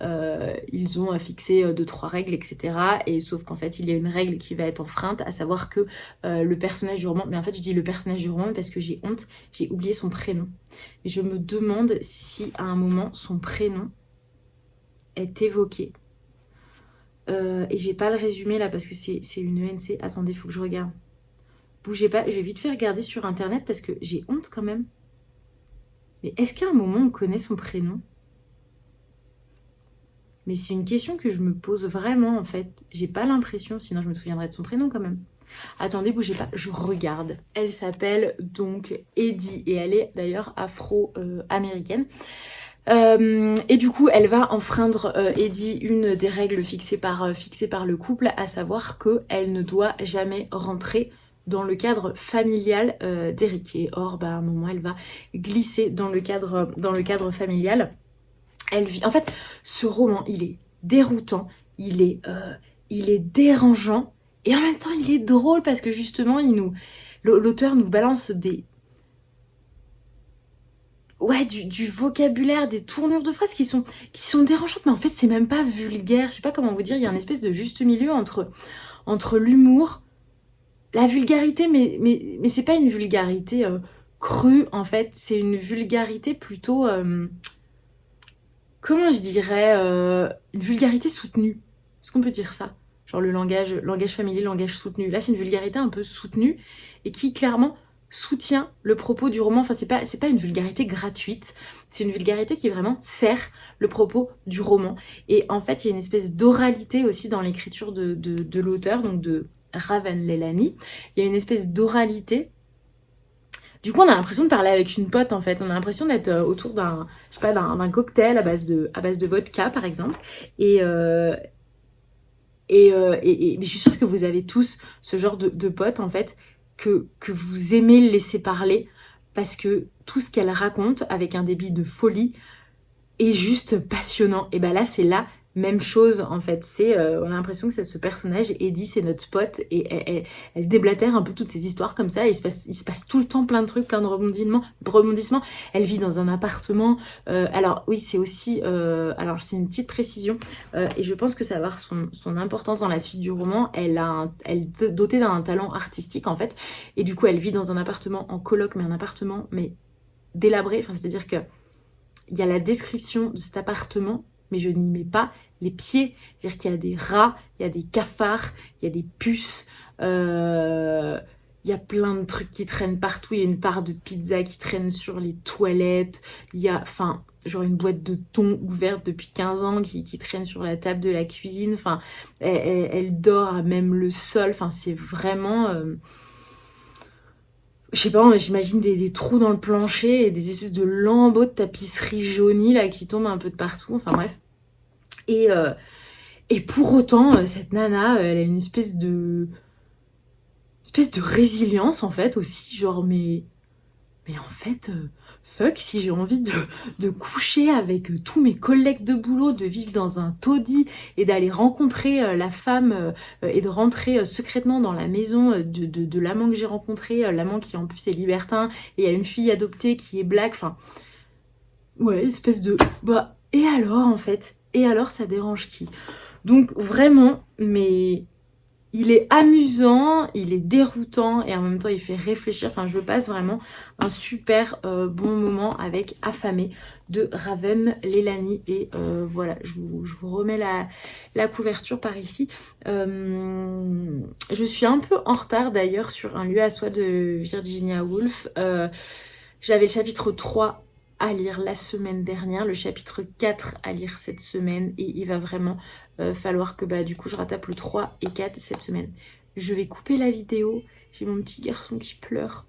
Ils ont fixé 2-3 règles, etc. Et sauf qu'en fait, il y a une règle qui va être enfreinte, à savoir que le personnage du roman... Mais en fait, je dis le personnage du roman parce que j'ai honte, j'ai oublié son prénom. Et je me demande si, à un moment, son prénom est évoqué. Et j'ai pas le résumé là parce que c'est une ENC. Attendez, faut que je regarde. Bougez pas, je vais vite fait regarder sur internet parce que j'ai honte quand même. Mais est-ce qu'à un moment on connaît son prénom? Mais c'est une question que je me pose vraiment en fait. J'ai pas l'impression, sinon je me souviendrai de son prénom quand même. Attendez, bougez pas, je regarde. Elle s'appelle donc Eddie et elle est d'ailleurs afro-américaine. Et du coup, elle va enfreindre, Eddie, une des règles fixées par le couple, à savoir qu'elle ne doit jamais rentrer dans le cadre familial d'Eric. Et or, à un moment, elle va glisser dans le cadre familial. Elle vit... En fait, ce roman, il est déroutant, il est dérangeant, et en même temps, il est drôle parce que justement, l'auteur nous balance du vocabulaire, des tournures de phrases qui sont dérangeantes, mais en fait, c'est même pas vulgaire. Je sais pas comment vous dire, il y a un espèce de juste milieu entre l'humour, la vulgarité, mais c'est pas une vulgarité crue, en fait. C'est une vulgarité plutôt... comment je dirais, une vulgarité soutenue. Est-ce qu'on peut dire ça? Genre le langage familier, langage soutenu. Là, c'est une vulgarité un peu soutenue et qui clairement soutient le propos du roman. Enfin, c'est pas une vulgarité gratuite. C'est une vulgarité qui vraiment sert le propos du roman. Et en fait, il y a une espèce d'oralité aussi dans l'écriture de l'auteur, donc de Raven Leilani. Il y a une espèce d'oralité. Du coup, on a l'impression de parler avec une pote, en fait. On a l'impression d'être autour d'un cocktail à base de vodka, par exemple. Mais je suis sûre que vous avez tous ce genre de potes, en fait, que vous aimez laisser parler parce que tout ce qu'elle raconte, avec un débit de folie, est juste passionnant. Et là, c'est la même chose, en fait. On a l'impression que c'est ce personnage, Eddie, c'est notre pote, et elle déblatère un peu toutes ces histoires comme ça, et il se passe tout le temps plein de trucs, plein de rebondissements. Elle vit dans un appartement. Alors, oui, c'est aussi... alors, c'est une petite précision, et je pense que ça va avoir son importance dans la suite du roman. Elle est dotée d'un talent artistique, en fait, et du coup, elle vit dans un appartement en coloc, mais un appartement, mais délabré, enfin, c'est-à-dire que il y a la description de cet appartement, mais je n'y mets pas les pieds. C'est-à-dire qu'il y a des rats, il y a des cafards, il y a des puces, il y a plein de trucs qui traînent partout. Il y a une part de pizza qui traîne sur les toilettes. Il y a, genre une boîte de thon ouverte depuis 15 ans qui traîne sur la table de la cuisine. Enfin, elle dort à même le sol. Enfin, c'est vraiment... je sais pas, j'imagine des trous dans le plancher et des espèces de lambeaux de tapisserie jaunie là qui tombent un peu de partout, enfin bref. Et pour autant, cette nana, elle a une espèce de résilience en fait aussi, genre mais en fait, fuck, si j'ai envie de coucher avec tous mes collègues de boulot, de vivre dans un taudis et d'aller rencontrer la femme et de rentrer secrètement dans la maison de l'amant que j'ai rencontré, l'amant qui en plus est libertin, et il y a une fille adoptée qui est black, enfin... Ouais, espèce de... et alors en fait? Et alors ça dérange qui? Donc vraiment, mais... il est amusant, il est déroutant et en même temps il fait réfléchir. Enfin, je passe vraiment un super bon moment avec Affamé de Raven Leilani. Et voilà, je vous remets la couverture par ici. Je suis un peu en retard d'ailleurs sur Un lieu à soi de Virginia Woolf. J'avais le chapitre 3 à lire la semaine dernière, le chapitre 4 à lire cette semaine, et il va vraiment falloir que du coup je rattrape le 3 et 4 cette semaine. Je vais couper la vidéo, j'ai mon petit garçon qui pleure.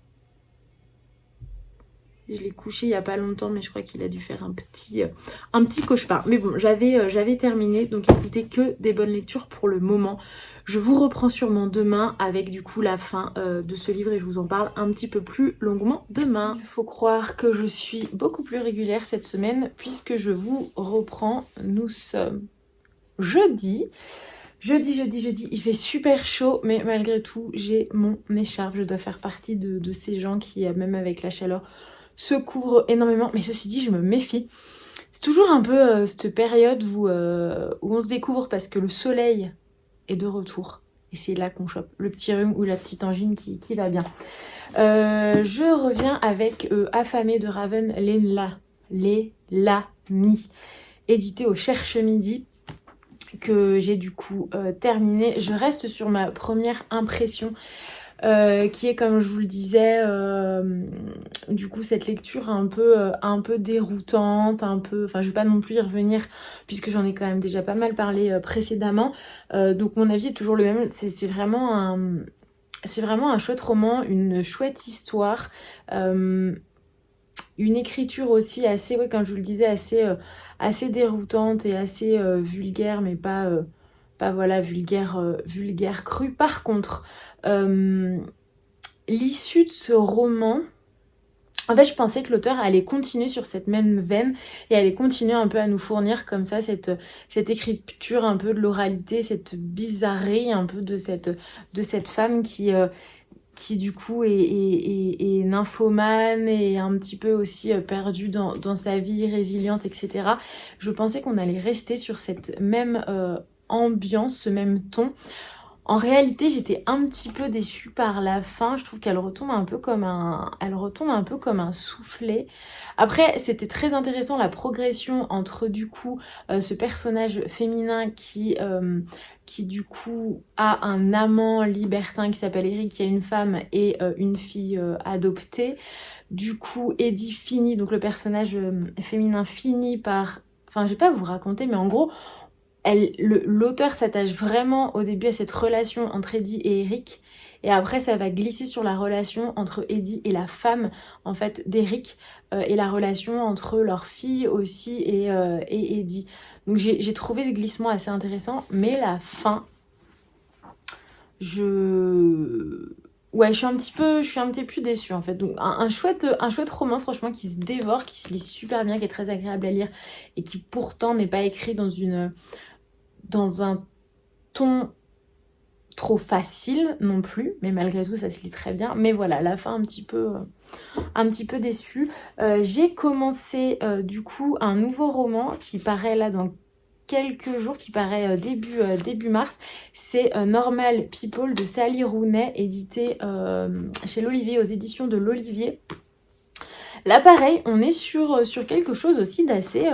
Je l'ai couché il y a pas longtemps, mais je crois qu'il a dû faire un petit cauchemar. Mais bon, j'avais terminé, donc écoutez, que des bonnes lectures pour le moment. Je vous reprends sûrement demain avec du coup la fin de ce livre et je vous en parle un petit peu plus longuement demain. Il faut croire que je suis beaucoup plus régulière cette semaine puisque je vous reprends. Nous sommes jeudi. Jeudi, il fait super chaud, mais malgré tout, j'ai mon écharpe. Je dois faire partie de ces gens qui, même avec la chaleur, se couvrent énormément. Mais ceci dit, je me méfie. C'est toujours un peu cette période où on se découvre parce que le soleil est de retour. Et c'est là qu'on chope le petit rhume ou la petite angine qui va bien. Je reviens avec Affamé de Raven Leilani, édité au Cherche Midi, que j'ai du coup terminé. Je reste sur ma première impression, qui est, comme je vous le disais, du coup cette lecture un peu déroutante, enfin je vais pas non plus y revenir puisque j'en ai quand même déjà pas mal parlé précédemment. Donc mon avis est toujours le même. C'est vraiment un chouette roman, une chouette histoire. Une écriture aussi assez, ouais, comme je vous le disais, assez déroutante et assez vulgaire, mais pas voilà, vulgaire cru. Par contre, l'issue de ce roman, en fait, je pensais que l'auteur allait continuer sur cette même veine et allait continuer un peu à nous fournir comme ça cette écriture un peu de l'oralité, cette bizarrerie un peu de cette femme qui du coup est nymphomane et un petit peu aussi perdue dans sa vie, résiliente, etc. Je pensais qu'on allait rester sur cette même ambiance, ce même ton. En réalité, j'étais un petit peu déçue par la fin. Je trouve qu'elle retombe un peu comme un soufflet. Après, c'était très intéressant la progression entre du coup ce personnage féminin qui du coup a un amant libertin qui s'appelle Eric, qui a une femme et une fille adoptée. Du coup, Eddie finit, donc le personnage féminin finit par... Enfin, je vais pas vous raconter, mais en gros, l'auteur s'attache vraiment au début à cette relation entre Eddie et Eric, et après ça va glisser sur la relation entre Eddie et la femme en fait d'Eric, et la relation entre leur fille aussi et Eddie. Donc j'ai trouvé ce glissement assez intéressant, mais la fin, ouais, je suis un petit peu déçue en fait. Donc un chouette roman franchement qui se dévore, qui se lit super bien, qui est très agréable à lire et qui pourtant n'est pas écrit dans un ton trop facile non plus, mais malgré tout ça se lit très bien. Mais voilà, la fin un petit peu déçue. J'ai commencé du coup un nouveau roman qui paraît là dans quelques jours, qui paraît début mars. C'est Normal People de Sally Rooney, édité chez l'Olivier, aux éditions de l'Olivier. Là pareil, on est sur quelque chose aussi d'assez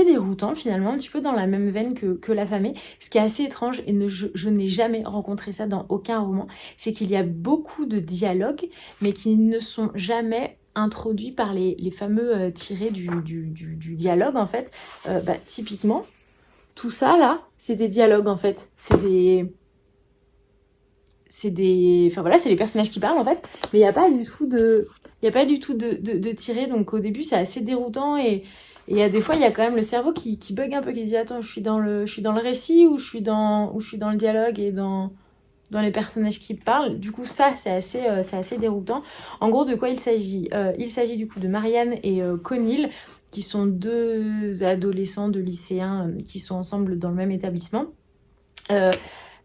déroutant finalement, un petit peu dans la même veine que L'affamé. Ce qui est assez étrange, et je n'ai jamais rencontré ça dans aucun roman, c'est qu'il y a beaucoup de dialogues, mais qui ne sont jamais introduits par les fameux tirés du dialogue en fait. Typiquement, tout ça là, c'est des dialogues en fait. Enfin voilà, c'est les personnages qui parlent en fait, mais il n'y a pas du tout de tiré, donc au début c'est assez déroutant, et il y a des fois il y a quand même le cerveau qui bug un peu, qui dit attends, je suis dans le récit, ou je suis dans le dialogue et dans les personnages qui parlent. Du coup ça c'est assez déroutant. En gros, de quoi il s'agit? Il s'agit du coup de Marianne et Conil, qui sont deux adolescents, deux lycéens qui sont ensemble dans le même établissement.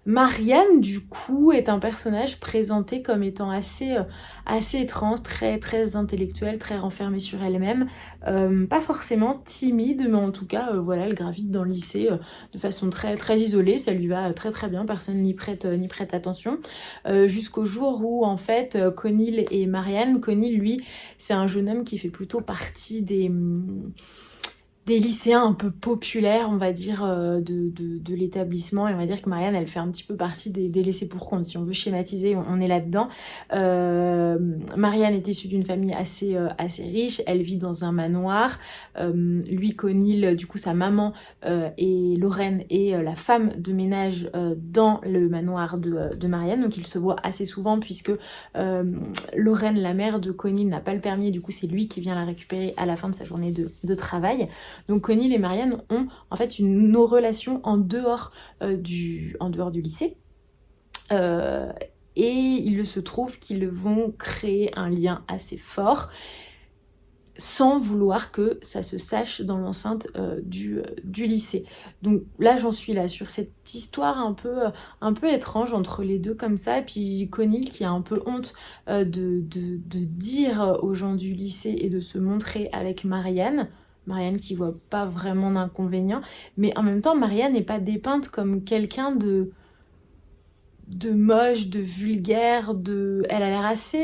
Marianne, du coup, est un personnage présenté comme étant assez étrange, très, très intellectuelle, très renfermée sur elle-même, pas forcément timide, mais en tout cas, voilà, elle gravite dans le lycée de façon très, très isolée, ça lui va très très bien, personne n'y prête attention, jusqu'au jour où, en fait, Conil et Marianne, Conil, lui, c'est un jeune homme qui fait plutôt partie des lycéens un peu populaires, on va dire, de l'établissement, et on va dire que Marianne, elle fait un petit peu partie des laissés pour compte, si on veut schématiser, on est là-dedans. Marianne est issue d'une famille assez riche, elle vit dans un manoir, lui, Conil, du coup sa maman et Lorraine est la femme de ménage dans le manoir de Marianne, donc ils se voient assez souvent puisque Lorraine, la mère de Conil, n'a pas le permis, et du coup c'est lui qui vient la récupérer à la fin de sa journée de travail. Donc Conil et Marianne ont en fait nos relations en dehors du lycée. Et il se trouve qu'ils vont créer un lien assez fort, sans vouloir que ça se sache dans l'enceinte du lycée. Donc là, j'en suis là, sur cette histoire un peu étrange entre les deux comme ça, et puis Conil qui a un peu honte de dire aux gens du lycée et de se montrer avec Marianne Marianne qui voit pas vraiment d'inconvénient. Mais en même temps, Marianne n'est pas dépeinte comme quelqu'un de moche, de vulgaire, Elle a l'air assez...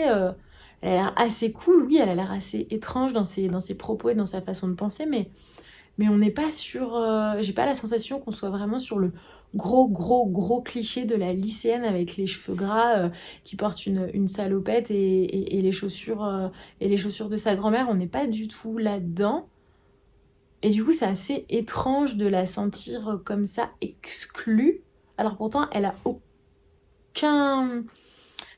elle a l'air assez cool, oui, elle a l'air assez étrange dans ses propos et dans sa façon de penser, mais on n'est pas sur... j'ai pas la sensation qu'on soit vraiment sur le gros cliché de la lycéenne avec les cheveux gras qui porte une salopette et les chaussures de sa grand-mère. On n'est pas du tout là-dedans. Et du coup, c'est assez étrange de la sentir comme ça, exclue. Alors pourtant, elle a aucun...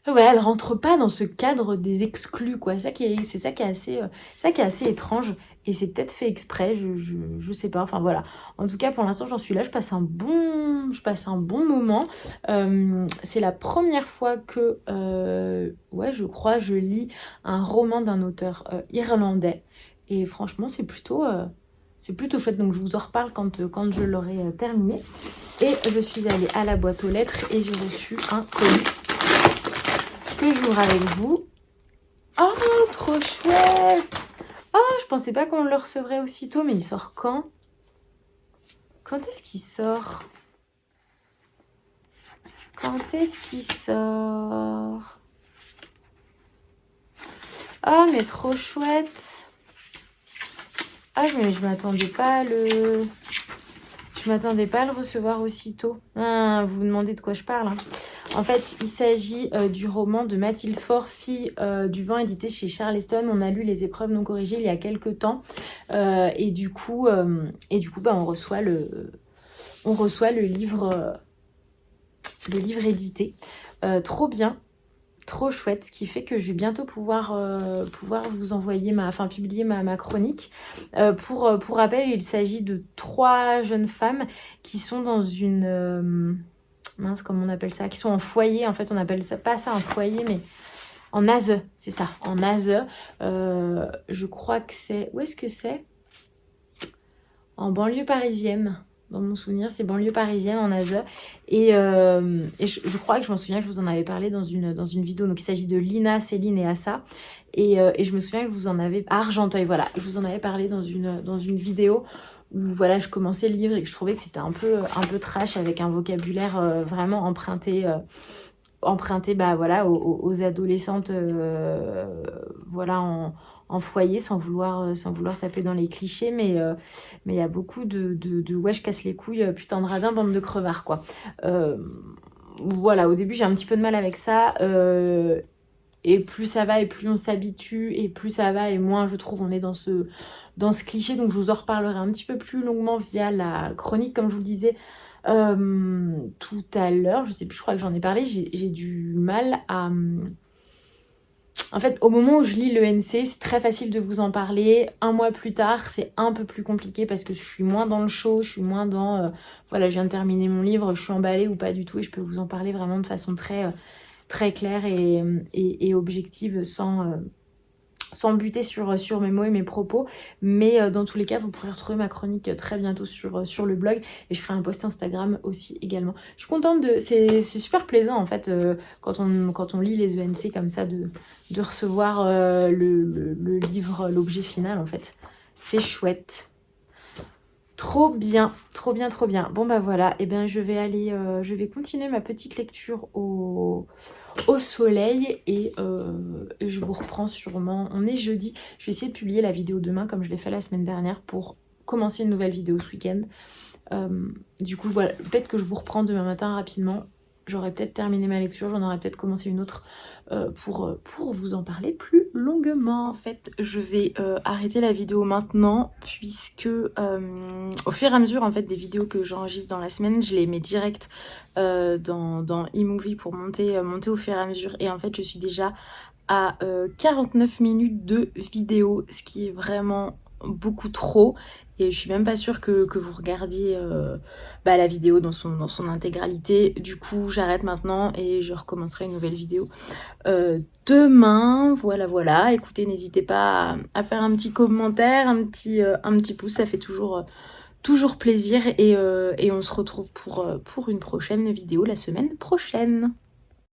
Enfin, voilà, elle rentre pas dans ce cadre des exclus, quoi. C'est ça qui est assez étrange. Et c'est peut-être fait exprès, je sais pas. Enfin voilà. En tout cas, pour l'instant, j'en suis là. Je passe un bon moment. C'est la première fois que, ouais, je crois, je lis un roman d'un auteur irlandais. Et franchement, c'est plutôt chouette. Donc je vous en reparle quand je l'aurai terminé. Et je suis allée à la boîte aux lettres et j'ai reçu un colis que j'ouvre avec vous. Oh, trop chouette! Oh, je pensais pas qu'on le recevrait aussitôt, mais il sort quand? Quand est-ce qu'il sort? Quand est-ce qu'il sort? Oh, mais trop chouette! Ah, mais je m'attendais pas à le... Je m'attendais pas à le recevoir aussitôt. Ah, vous vous demandez de quoi je parle, hein. En fait, il s'agit du roman de Mathilde Faure, Fille du vent, édité chez Charleston. On a lu Les épreuves non corrigées il y a quelques temps. Et du coup, bah, on reçoit le livre édité. Trop bien, trop chouette. Ce qui fait que je vais bientôt pouvoir vous envoyer publier ma chronique. Pour rappel, il s'agit de 3 jeunes femmes qui sont dans une... mince, comment on appelle ça, qui sont en foyer. En fait, on appelle ça pas ça un foyer, mais en ASE, c'est ça, en ASE. Je crois que c'est... Où est-ce que c'est? En banlieue parisienne. Dans mon souvenir, c'est banlieue parisienne, en ASE. Et je crois que je m'en souviens que je vous en avais parlé dans une vidéo. Donc, il s'agit de Lina, Céline et Assa. Et je me souviens que je vous en avais... Argenteuil, voilà. Je vous en avais parlé dans une vidéo où voilà, je commençais le livre et que je trouvais que c'était un peu trash avec un vocabulaire vraiment emprunté bah, voilà, aux adolescentes voilà, en foyer sans vouloir taper dans les clichés, mais il y a beaucoup de ouais, je casse les couilles, putain de radin, bande de crevards, quoi. Voilà, au début j'ai un petit peu de mal avec ça. Et plus ça va et plus on s'habitue et plus ça va et moins je trouve on est dans ce cliché. Donc je vous en reparlerai un petit peu plus longuement via la chronique, comme je vous le disais tout à l'heure. Je sais plus, je crois que j'en ai parlé. J'ai du mal à... En fait, au moment où je lis l'ENC, c'est très facile de vous en parler. Un mois plus tard, c'est un peu plus compliqué parce que je suis moins dans le show, je suis moins dans... voilà, je viens de terminer mon livre, je suis emballée ou pas du tout et je peux vous en parler vraiment de façon très claire et objective sans buter sur mes mots et mes propos. Mais dans tous les cas, vous pourrez retrouver ma chronique très bientôt sur le blog. Et je ferai un post Instagram aussi également. Je suis contente de... C'est super plaisant en fait quand on lit les ENC comme ça de recevoir le livre, l'objet final en fait. C'est chouette. Trop bien, trop bien, trop bien. Bon bah voilà, et bien je vais continuer ma petite lecture au soleil et je vous reprends sûrement. On est jeudi, je vais essayer de publier la vidéo demain comme je l'ai fait la semaine dernière pour commencer une nouvelle vidéo ce week-end. Du coup voilà, peut-être que je vous reprends demain matin rapidement. J'aurais peut-être terminé ma lecture, j'en aurais peut-être commencé une autre pour vous en parler plus longuement. En fait, je vais arrêter la vidéo maintenant puisque au fur et à mesure en fait des vidéos que j'enregistre dans la semaine, je les mets direct dans eMovie pour monter au fur et à mesure. Et en fait, je suis déjà à 49 minutes de vidéo, ce qui est vraiment beaucoup trop. Et je suis même pas sûre que vous regardiez la vidéo dans son intégralité. Du coup, j'arrête maintenant et je recommencerai une nouvelle vidéo demain. Voilà. Écoutez, n'hésitez pas à faire un petit commentaire, un petit pouce, ça fait toujours plaisir. Et on se retrouve pour une prochaine vidéo la semaine prochaine.